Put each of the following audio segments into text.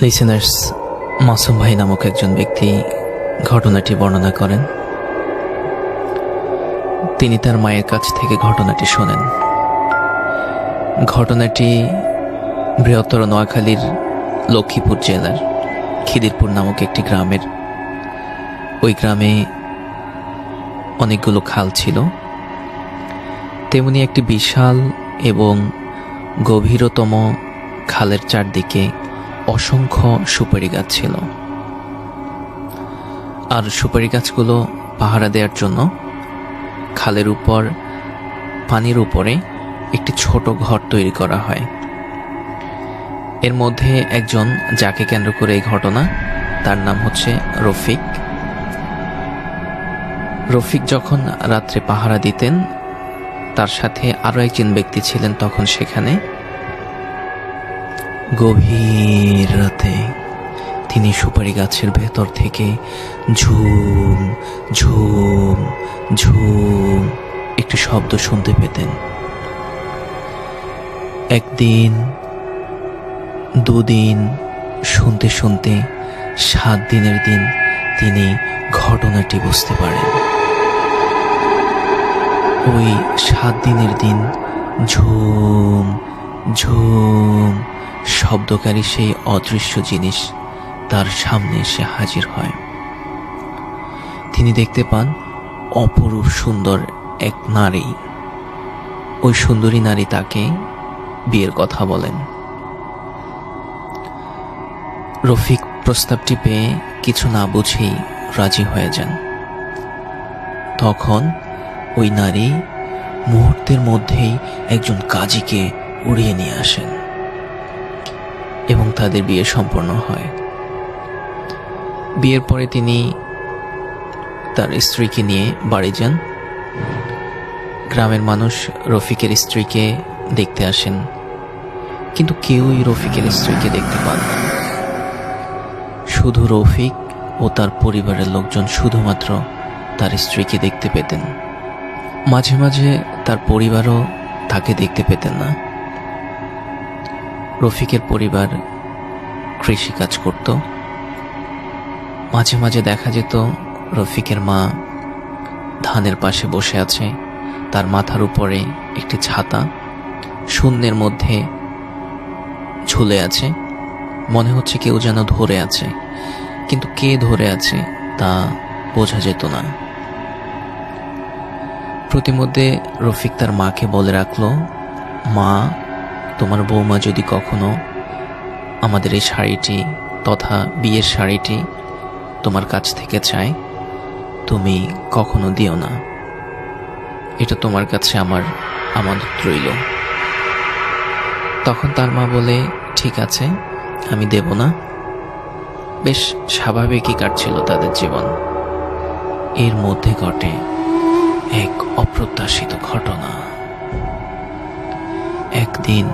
Listeners, Masum ভাই নামক একজন ব্যক্তি ঘটনাটি বর্ণনা করেন। তিনি তার মায়ের কাছ থেকে ঘটনাটি শোনেন। ঘটনাটি বৃহত্তর নোয়াখালীর লক্ষ্মীপুর জেলার খিদিরপুর নামক একটি গ্রামের। ওই গ্রামে অনেকগুলো খাল ছিল, তেমনি একটি বিশাল এবং গভীরতম খালের চারদিকে অসংখ্য সুপারি গাছ ছিল। আর সুপারি গাছগুলো পাহারা দেওয়ার জন্য খালের উপর পানির উপরে একটি ছোট ঘর তৈরি করা হয়। এর মধ্যে একজন, যাকে কেন্দ্র করে এই ঘটনা, তার নাম হচ্ছে রফিক। রফিক যখন রাত্রে পাহারা দিতেন, তার সাথে আরো একজন ব্যক্তি ছিলেন তখন সেখানে। গভীর রাতে তিনি সুপারি গাছের ভেতর থেকে ঝুম ঝুম ঝুম একটি শব্দ শুনতে পেতেন। একদিন, দুদিন, শুনতে শুনতে 7 দিনের দিন তিনি ঘটনাটি বুঝতে পারেন। ওই 7 দিনের দিন ঝুম ঝুম শব্দকারী সেই অদৃশ্য জিনিস তার সামনে এসে হাজির হয়। তিনি দেখতে পান অপরূপ সুন্দর এক নারী। ওই সুন্দরী নারী তাকে বিয়ের কথা বলেন। রফিক প্রস্তাবটি পেয়ে কিছু না বুঝেই রাজি হয়ে যান। তখন ওই নারী মুহূর্তের মধ্যেই একজন কাজীকে উড়িয়ে নিয়ে আসেন এবং তাদের বিয়ে সম্পন্ন হয়। বিয়ের পরে তিনি তার স্ত্রীকে নিয়ে বাড়ি যান। গ্রামের মানুষ রফিকের স্ত্রীকে দেখতে আসেন, কিন্তু কেউই রফিকের স্ত্রীকে দেখতে পান না। শুধু রফিক ও তার পরিবারের লোকজন শুধুমাত্র তার স্ত্রীকে দেখতে পেতেন। মাঝে মাঝে তার পরিবারও তাকে দেখতে পেতেন না। রফিকের পরিবার কৃষিকাজ করত। মাঝে মাঝে দেখা যেত রফিকের মা ধানের পাশে বসে আছে, তার মাথার উপরে একটি ছাতা শূন্যের মধ্যে ঝুলে আছে। মনে হচ্ছে কেউ যেন ধরে আছে, কিন্তু কে ধরে আছে তা বোঝা যেত না। প্রতিমধ্যে রফিক তার মাকে বলে রাখলো, মা, তোমার বৌমা যদি কখনো আমাদের এই শাড়িটি তথা বিয়ের শাড়িটি তোমার কাছ থেকে চায়, তুমি কখনো দিও না। এটা তোমার কাছে আমার আমানত রইল। তখন তার মা বলে, ঠিক আছে, আমি দেব না। বেশ স্বাভাবিকই কাটছিল তাদের জীবন। এর মধ্যে ঘটে এক অপ্রত্যাশিত ঘটনা। একদিন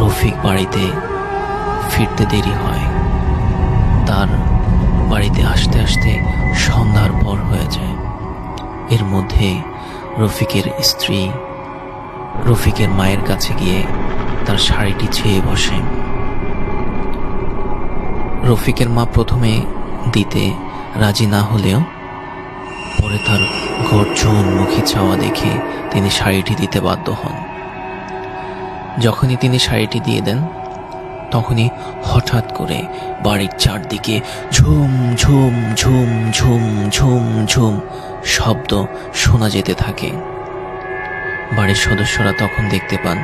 রফিক বাড়িতে ফিরতে দেরি হয়। তার বাড়িতে আসতে আসতে সন্ধ্যার পর হয়ে যায়। এর মধ্যে রফিকের স্ত্রী রফিকের মায়ের কাছে গিয়ে তার শাড়িটি চেয়ে বসে। রফিকের মা প্রথমে দিতে রাজি না হলেও পরে তার গর্জনমুখী চাওয়া দেখে তিনি শাড়িটি দিতে বাধ্য হন। যখনই তিনি শাড়িটি দিয়ে দেন, তখনই হঠাৎ করে বাড়ির চারদিকে ঝুম ঝুম ঝুম ঝুম ঝুম ঝুম শব্দ শোনা যেতে থাকে। বাড়ির সদস্যরা তখন দেখতে পান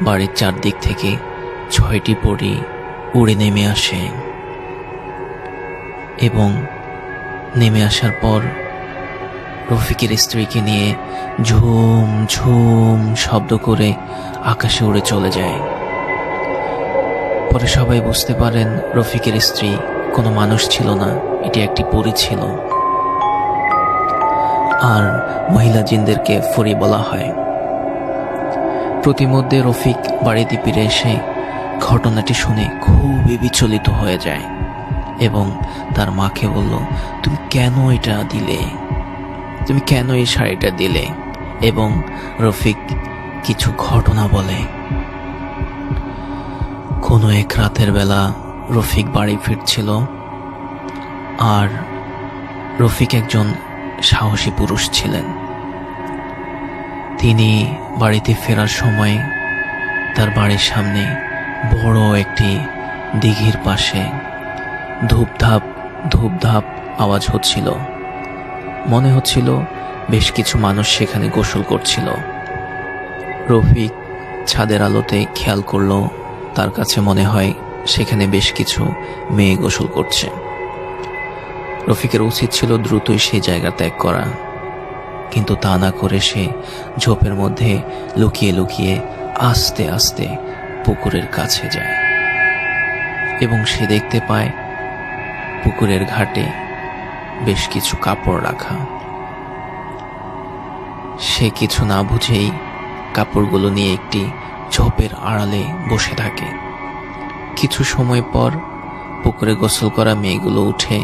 বাড়ির চারদিক থেকে 6টি পরী উড়ে নেমে আসে এবং নেমে আসার পর রফিকের স্ত্রীকে নিয়ে ঝুম ঝুম শব্দ করে আকাশে উড়ে চলে যায়। পরে সবাই বুঝতে পারেন রফিকের স্ত্রী কোনো মানুষ ছিল না, এটি একটি পরী ছিল। আর মহিলা জিনদেরকে পরী বলা হয়। প্রতিমধ্যে রফিক বাড়িতে ফিরে এসে ঘটনাটি শুনে খুবই বিচলিত হয়ে যায় এবং তার মাকে বলল, তুমি কেন এটা দিলে? তুমি কেন এই শাড়িটা দিলে? এবং রফিক কিছু ঘটনা বলে। কোনো এক রাতের বেলা রফিক বাড়ি ফিরছিল। আর রফিক একজন সাহসী পুরুষ ছিলেন। তিনি বাড়িতে ফেরার সময় তার বাড়ির সামনে বড় একটি দিঘির পাশে ধূপধাপ ধূপধাপ আওয়াজ হচ্ছিল। মনে হচ্ছিল বেশ কিছু মানুষ সেখানে গোসল করছিল। রফিক ছাদের আলোতে খেয়াল করলো, তার কাছে মনে হয় সেখানে বেশ কিছু মেয়ে গোসল করছে। রফিকের উচিত ছিল দ্রুতই সেই জায়গা ত্যাগ করা, কিন্তু তা না করে সে ঝোপের মধ্যে লুকিয়ে লুকিয়ে আস্তে আস্তে পুকুরের কাছে যায় এবং সে দেখতে পায় পুকুরের ঘাটে বেশ কিছু কাপড় রাখা। সে কিছু না বুঝেই কাপড়গুলো নিয়ে একটি ঝোপের আড়ালে বসে থাকে। কিছু সময় পর পুকুরে গোসল করা মেয়েগুলো উঠে,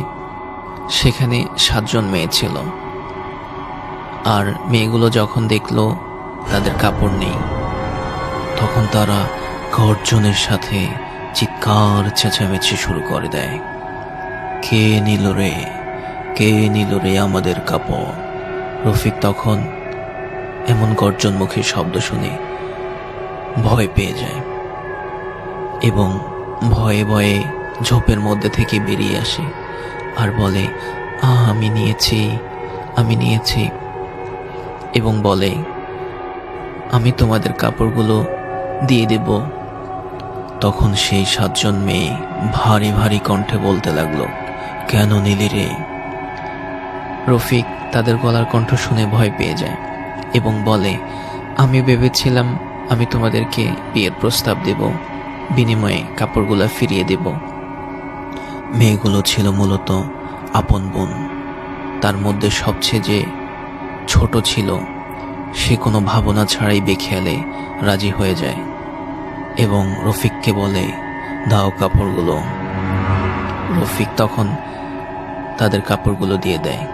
সেখানে 7 জন মেয়ে ছিল। আর মেয়েগুলো যখন দেখলো তাদের কাপড় নেই, তখন তারা গর্জনের সাথে চিৎকার চেঁচামেচি শুরু করে দেয়, কে নিল রে, কে নিল রে আমাদের কাপড়। রফিক তখন এমন গর্জনমুখী শব্দ শুনে ভয় পেয়ে যায় এবং ভয়ে ভয়ে ঝোপের মধ্যে থেকে বেরিয়ে আসে আর বলে, আমি নিয়েছি, আমি নিয়েছি, এবং বলে, আমি তোমাদের কাপড়গুলো দিয়ে দেব। তখন সেই 7 জন মেয়ে ভারী ভারী কণ্ঠে বলতে লাগলো, কেন নিলি রে? রফিক তাদের গলার কণ্ঠ শুনে ভয় পেয়ে যায় এবং বলে, আমি ভেবেছিলাম আমি তোমাদেরকে বিয়ের প্রস্তাব দেব, বিনিময়ে কাপড়গুলো ফিরিয়ে দেব। মেয়েগুলো ছিল মূলত আপন বোন। তার মধ্যে সবচেয়ে যে ছোট ছিল সে কোনো ভাবনা ছাড়াই বেখেয়ালে রাজি হয়ে যায় এবং রফিককে বলে, দাও কাপড়গুলো। রফিক তখন তাদের কাপড়গুলো দিয়ে দেয়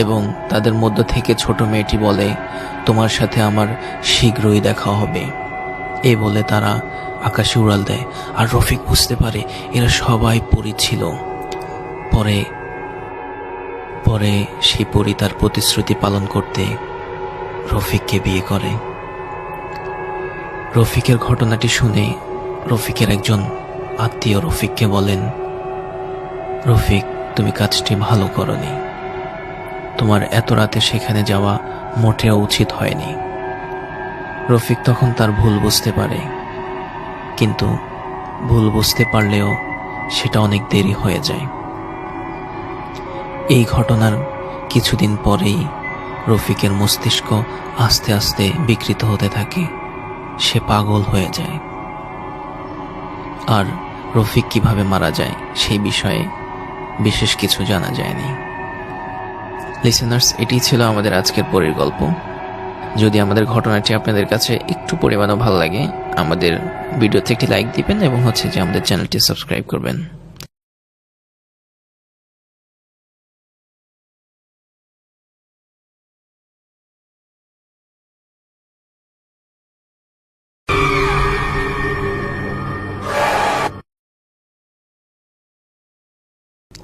এবং তাদের মধ্য থেকে ছোট মেয়েটি বলে, তোমার সাথে আমার শীঘ্রই দেখা হবে। এই বলে তারা আকাশে উড়াল দেয়। আর রফিক বুঝতে পারে এরা সবাই পরী ছিল। পরে সেই পরী তার প্রতিশ্রুতি পালন করতে রফিককে বিয়ে করে। রফিকের ঘটনাটি শুনে রফিকের একজন আত্মীয় রফিককে বলেন, রফিক, তুমি কাজটি ভালো করনি, তোমার এত রাতে সেখানে যাওয়া মোটেও উচিত হয়নি। রফিক তখন তার ভুল বুঝতে পারে, কিন্তু ভুল বুঝতে পারলেও সেটা অনেক দেরি হয়ে যায়। এই ঘটনার কিছুদিন পরেই রফিকের মস্তিষ্ক আস্তে আস্তে বিকৃত হতে থাকে, সে পাগল হয়ে যায়। আর রফিক কিভাবে মারা যায় সেই বিষয়ে বিশেষ কিছু জানা যায়নি। লিসেনার্স, এটি ছিল আমাদের আজকের পরীর গল্প। যদি আমাদের ঘটনাটি আপনাদের কাছে একটু পরিমাণও ভালো লাগে, আমাদের ভিডিওতে একটি লাইক দিবেন এবং যে আমাদের চ্যানেলটি সাবস্ক্রাইব করবেন।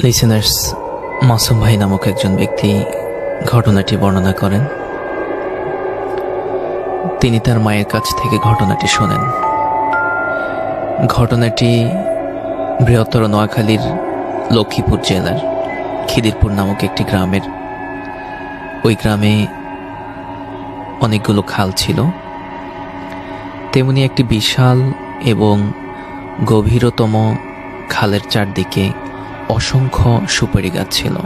লিসেনার্স, মাসুম ভাই নামক একজন ব্যক্তি ঘটনাটি বর্ণনা করেন। তিনি তার মায়ের কাছ থেকে ঘটনাটি শোনেন। ঘটনাটি বৃহত্তর নোয়াখালীর লক্ষ্মীপুর জেলার খিদিরপুর নামক একটি গ্রামের। ওই গ্রামে অনেকগুলো খাল ছিল, তেমনি একটি বিশাল এবং গভীরতম খালের চারদিকে অসংখ্য সুপারি গাছ ছিল।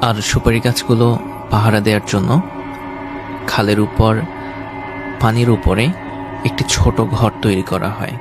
আর সুপারি গাছগুলো পাহারা দেওয়ার জন্য খালের উপর, পানির উপরে একটি ছোট ঘর তৈরি করা হয়।